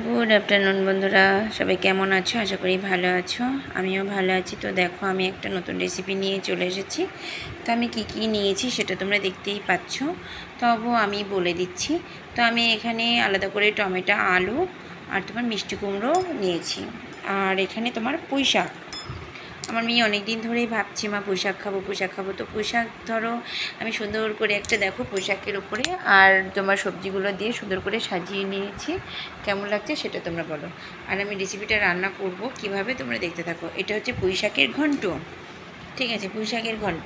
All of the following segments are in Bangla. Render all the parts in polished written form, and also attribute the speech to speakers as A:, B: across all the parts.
A: গুড আফটারনুন বন্ধুরা, সবাই কেমন আছো? আশা করি ভালো আছো। আমিও ভালো আছি। তো দেখো, আমি একটা নতুন রেসিপি নিয়ে চলে এসেছি। তো আমি কি কি নিয়েছি সেটা তোমরা দেখতেই পাচ্ছ, তবুও আমি বলে দিচ্ছি। তো আমি এখানে আলাদা করে টমেটো, আলু আর তোমার মিষ্টি কুমড়ো নিয়েছি। আর এখানে তোমার পুঁই শাক। আমার মেয়ে অনেক দিন ধরেই ভাবছি, মা পুঁই শাক খাবো, পুঁই শাক খাবো। তো পুঁই শাক ধরো আমি সুন্দর করে একটা দেখো পুঁই শাকের উপরে আর তোমার সবজিগুলো দিয়ে সুন্দর করে সাজিয়ে নিয়েছি। কেমন লাগছে সেটা তোমরা বলো। আর আমি রেসিপিটা রান্না করব কিভাবে তোমরা দেখতে থাকো। এটা হচ্ছে পুঁই শাকের ঘন্ট। ঠিক আছে, পুঁই শাকের ঘন্ট।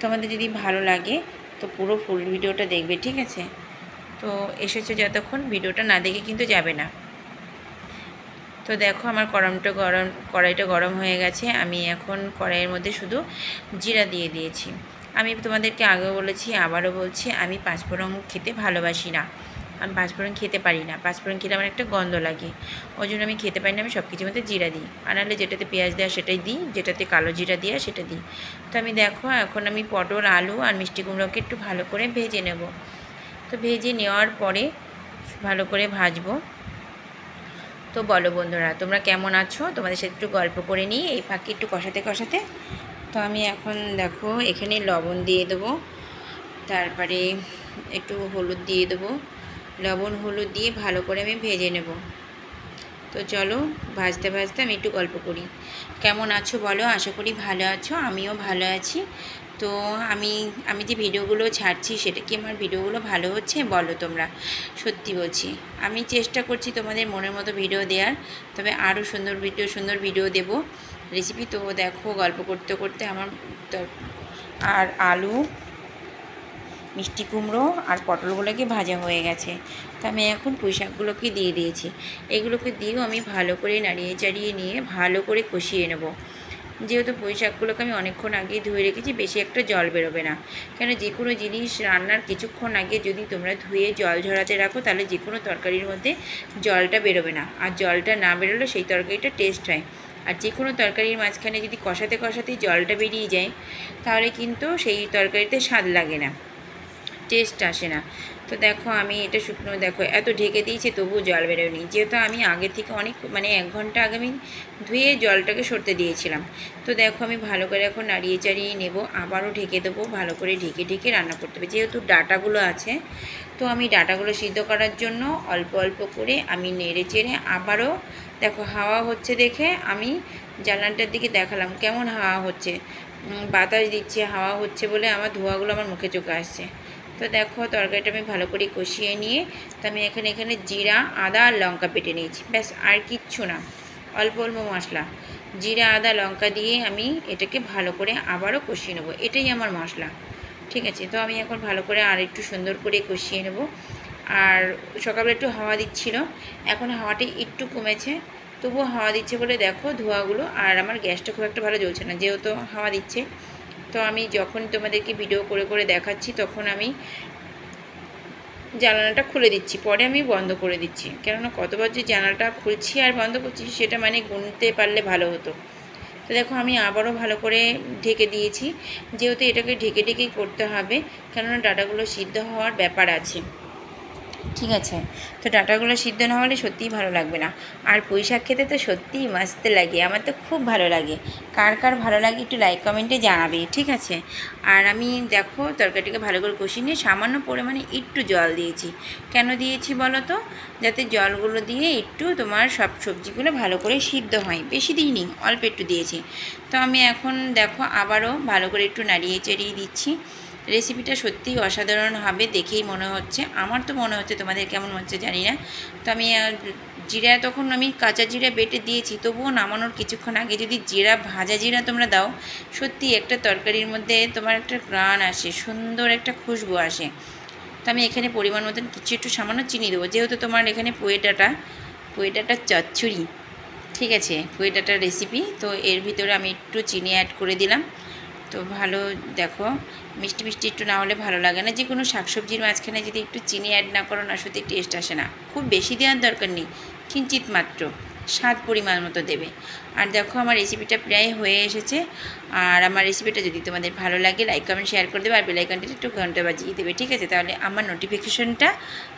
A: তোমাদের যদি ভালো লাগে তো পুরো ফুল ভিডিওটা দেখবে, ঠিক আছে? তো এসেছে যতক্ষণ, ভিডিওটা না দেখে কিন্তু যাবে না। তো দেখো, আমার কড়াইটা গরম হয়ে গেছে। আমি এখন কড়াইয়ের মধ্যে শুধু জিরা দিয়ে দিয়েছি। আমি তোমাদেরকে আগেও বলেছি, আবারও বলছি, আমি পাঁচফোড়ন খেতে ভালোবাসি না। আমি পাঁচফোড়ন খেতে পারি না। পাঁচফোড়ন খেলে আমার একটা গন্ধ লাগে, ওই জন্য আমি খেতে পারি না। আমি সব কিছুর মধ্যে জিরা দিই, আর নাহলে যেটাতে পেঁয়াজ দেওয়া সেটাই দিই, যেটাতে কালো জিরা দেওয়া সেটা দিই। তো আমি দেখো, এখন আমি পটল, আলু আর মিষ্টি কুমড়োকে একটু ভালো করে ভেজে নেব। তো ভেজে নেওয়ার পরে ভালো করে ভাজবো। তো বলো বন্ধুরা, তোমরা কেমন আছো? তোমাদের সাথে একটু গল্প করে নিই এই ফাঁকে, একটু কষাতে কষাতে। তো আমি এখন দেখো এখানে লবণ দিয়ে দেবো, তারপরে একটু হলুদ দিয়ে দেবো। লবণ হলুদ দিয়ে ভালো করে আমি ভেজে নেব। তো চলো, ভাজতে ভাজতে আমি একটু গল্প করি। কেমন আছো বলো? আশা করি ভালো আছো, আমিও ভালো আছি। তো আমি আমি যে ভিডিওগুলো ছাড়ছি, সেটা কি আমার ভিডিওগুলো ভালো হচ্ছে বলো তোমরা? সত্যি বলছি, আমি চেষ্টা করছি তোমাদের মনের মতো ভিডিও দেওয়ার, তবে আরও সুন্দর ভিডিও দেব রেসিপি। তো দেখো, গল্প করতে করতে আমার আর আলু, মিষ্টি কুমড়ো আর পটলগুলোকে ভাজা হয়ে গেছে। তো আমি এখন পুঁই শাকগুলোকে দিয়ে দিয়েছি। এগুলোকে দিয়েও আমি ভালো করে নাড়িয়ে চাড়িয়ে নিয়ে ভালো করে কষিয়ে নেব। যেহেতু পুঁই শাকগুলোকে আমি অনেকক্ষণ আগেই ধুয়ে রেখেছি, বেশি একটা জল বেরোবে না। কেন, যে কোনো জিনিস রান্নার কিছুক্ষণ আগে যদি তোমরা ধুয়ে জল ঝরাতে রাখো, তাহলে যে কোনো তরকারির মধ্যে জলটা বেরোবে না। আর জলটা না বেরোলে সেই তরকারিটা টেস্ট হয়। আর যে কোনো তরকারির মাঝখানে যদি কষাতে কষাতেই জলটা বেরিয়ে যায়, তাহলে কিন্তু সেই তরকারিতে স্বাদ লাগে না, টেস্ট আসে না। তো দেখো, আমি এটা শুকনো দেখো এত ঢেকে দিয়েছি, তবুও জল বেরোয়নি। যেহেতু আমি আগে থেকে অনেক 1 ঘন্টা আগে আমি ধুয়ে জলটাকে সরতে দিয়েছিলাম। তো দেখো, আমি ভালো করে এখন নাড়িয়ে চাড়িয়ে নেব, আবারও ঢেকে দেবো। ভালো করে ঢেকে ঢেকে রান্না করতে হবে, যেহেতু ডাঁটাগুলো আছে। তো আমি ডাঁটাগুলো সিদ্ধ করার জন্য অল্প অল্প করে আমি নেড়ে চেড়ে আবারও দেখো, হাওয়া হচ্ছে দেখে আমি জানলাটার দিকে দেখালাম কেমন হাওয়া হচ্ছে। বাতাস দিচ্ছে, হাওয়া হচ্ছে বলে আমার ধোঁয়াগুলো আমার মুখে চোখে আসছে। তো দেখো, তরকারিটা আমি ভালো করে কষিয়ে নিয়ে, তো আমি এখানে জিরা, আদা আর লঙ্কা বেটে নিয়েছি, ব্যাস, আর কিচ্ছু না। অল্প অল্প মশলা, জিরা, আদা, লঙ্কা দিয়ে আমি এটাকে ভালো করে আবারও কষিয়ে নেবো। এটাই আমার মশলা, ঠিক আছে? তো আমি এখন ভালো করে আর একটু সুন্দর করে কষিয়ে নেব। আর সকালে একটু হাওয়া দিচ্ছিল, এখন হাওয়াটা একটু কমেছে, তবুও হাওয়া দিচ্ছে বলে দেখো ধোঁয়াগুলো। আর আমার গ্যাসটা খুব একটা ভালো জ্বলছে না, যেহেতু হাওয়া দিচ্ছে। তো আমি যখন তোমাদেরকে ভিডিও করে করে দেখাচ্ছি, তখন আমি জানালাটা খুলে দিচ্ছি, পরে আমি বন্ধ করে দিচ্ছি। কেননা কতবার যে জানালাটা খুলছি আর বন্ধ করছি, সেটা মানে গুনতে পারলে ভালো হতো। তো দেখো, আমি আবারও ভালো করে ঢেকে দিয়েছি, যেহেতু এটাকে ঢেকে ঢেকেই করতে হবে, কেননা ডাঁটাগুলো সিদ্ধ হওয়ার ব্যাপার আছে, ঠিক আছে? তো ডাঁটাগুলো সিদ্ধ না হলে সত্যিই ভালো লাগবে না। আর পুঁই শাক খেতে তো সত্যিই মস্ত লাগে, আমার তো খুব ভালো লাগে। কার কার ভালো লাগে একটু লাইক কমেন্টে জানাবে, ঠিক আছে? আর আমি দেখো তরকারিটাকে ভালো করে কষিয়ে নিয়ে সামান্য পরিমাণে একটু জল দিয়েছি। কেন দিয়েছি বলো তো? যাতে জলগুলো দিয়ে একটু তোমার সব সবজিগুলো ভালো করে সিদ্ধ হয়। বেশি দিইনি, অল্প একটু দিয়েছি। তো আমি এখন দেখো আবারও ভালো করে একটু নাড়িয়ে চাড়িয়ে দিচ্ছি। রেসিপিটা সত্যিই অসাধারণ হবে দেখেই মনে হচ্ছে, আমার তো মনে হচ্ছে, তোমাদের কেমন হচ্ছে জানি না। তো আমি জিরা, তখন আমি কাঁচা জিরা বেটে দিয়েছি, তবুও নামানোর কিছুক্ষণ আগে যদি ভাজা জিরা তোমরা দাও, সত্যি একটা তরকারির মধ্যে তোমার একটা ঘ্রাণ আসে, সুন্দর একটা খুশবু আসে। তো আমি এখানে পরিমাণ মতন কিছু একটু সামান্য চিনি দেবো, যেহেতু তোমার এখানে পুঁই ডাঁটা চচ্চড়ি, ঠিক আছে, পুঁই ডাঁটার রেসিপি। তো এর ভিতরে আমি একটু চিনি অ্যাড করে দিলাম। তো ভালো দেখো, মিষ্টি মিষ্টি একটু না হলে ভালো লাগে না। যে কোনো শাকসবজির মাঝখানে যদি একটু চিনি অ্যাড না করো না, সত্যি টেস্ট আসে না। খুব বেশি দেওয়ার দরকার নেই, কিঞ্চিত মাত্র, স্বাদ পরিমাণ মতো দেবে। আর দেখো আমার রেসিপিটা প্রায় হয়ে এসেছে। আর আমার রেসিপিটা যদি তোমাদের ভালো লাগে লাইক কমেন্ট শেয়ার করে দেবে, আর বেল আইকনটা একটু ঘন্টা বাজিয়ে দেবে, ঠিক আছে? তাহলে আমার নোটিফিকেশনটা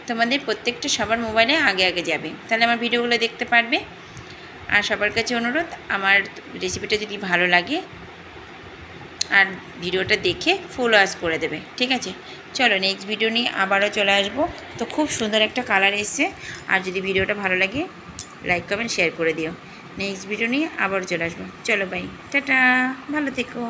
A: তোমাদের প্রত্যেকটা সবার মোবাইলে আগে আগে যাবে, তাহলে আমার ভিডিওগুলো দেখতে পারবে। আর সবার কাছে অনুরোধ, আমার রেসিপিটা যদি ভালো লাগে আর ভিডিওটা দেখে ফুল ওয়াচ করে দেবে, ঠিক আছে? চলো নেক্সট ভিডিও নিয়ে আবারও চলে আসবো। তো খুব সুন্দর একটা কালার এসছে। আর যদি ভিডিওটা ভালো লাগে লাইক কমেন্ট শেয়ার করে দিও। নেক্সট ভিডিও নিয়ে আবার চলে আসবো। চলো বাই, টাটা, ভালো থেকো।